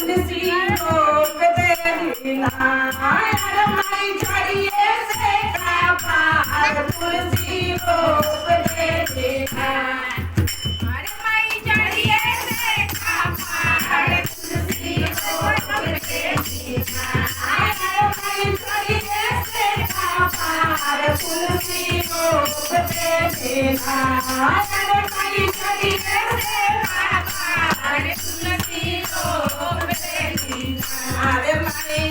तुलसी रोप दे नार माई चढ़िए से का पार तुलसी रोप दे नार माई चढ़िए से का पार तुलसी रोप दे नार माई चढ़िए से का पार तुलसी रोप दे नार माई चढ़िए से का पार तुलसी रोप दे नार माई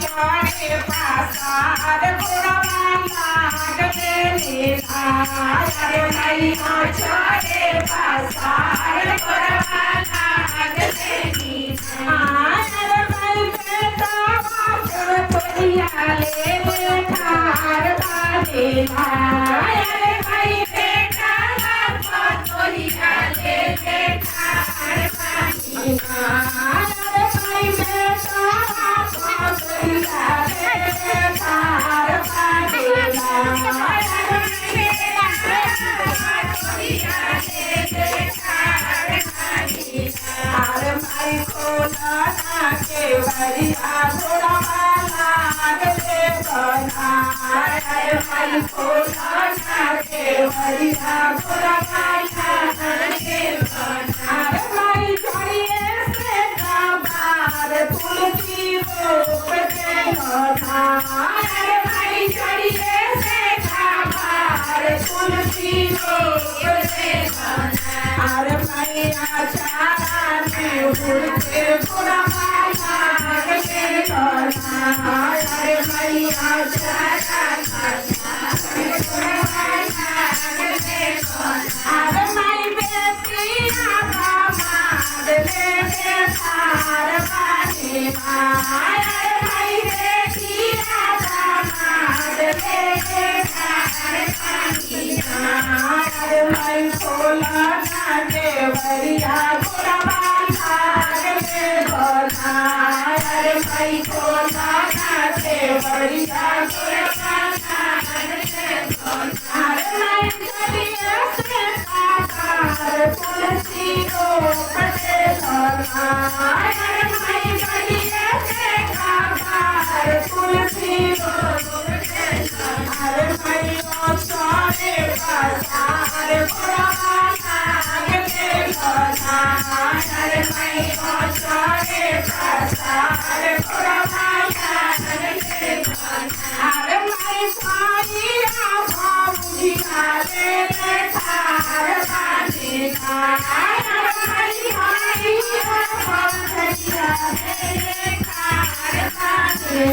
चढ़े पासार गोरा गले नार माई चढ़े पासार गोरा गले नार माई बेटा बाकर तोरिया ले ठार बाले नार माई बेटा बाकर तोरिया ले ठार बाले नार माई बेटा बाकर तोरिया ले ठार बाले नार माई खोला के बरिया घोड़ा वाला गले बना माई खोला के बरिया घोड़ा वाला गले बना माई चढ़िए से बार तुलसी रोप दे माई चढ़िए से बार तुलसी रोप दे अरे मैया चारा में उड़ते पूरा माला गले करना अरे मैया चारा में पूरा माला गले करना अरे माई बेटिया मार ले थार बाले अरे माई बेटिया मार ले थार बाले अरे माई खोला के बरिया गोरा वाला गले बना अरे माई खोला के बरिया गोरा वाला गले बना अरे माई चढ़िए से पार तुलसी रोप दे अरे माई चढ़िए से पार तुलसी रोप दे अरे माई चढ़े पासार गोरा अरे माई चढ़े पासार गोरा गले अरे माई सारिया भाऊजिया ले ठार बाले अरे माई सारिया भाऊजिया ले ठार बाले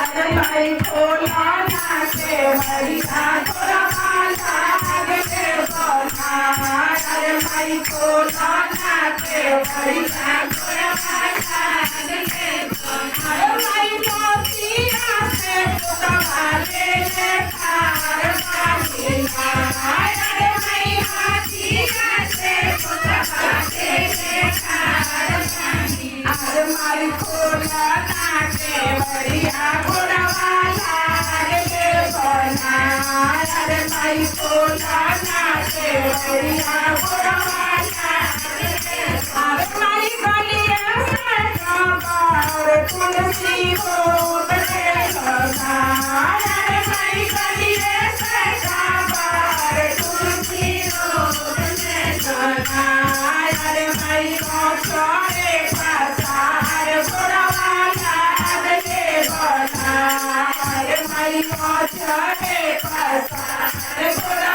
अरे माई खोला के बरिया गोरा वाला गले बना अरे माई खोला के बरिया गोरा वाला गले बना अरे माई मोतिया से गोरा वाले ले ठार बाले अरे माई हाथिया से गोरा वाले ले ठार बाले अरे माई खोला के बरिया गोरा वाला गले बना अरे माई खोला के बरिया गोरा वाला अरे माई गलिया से बार तुलसी रोप दे अरे माई गलिया से बार तुलसी रोप दे अरे माई चढ़े पासार गोरा वाला गले बना अरे माई चढ़े पासार गोरा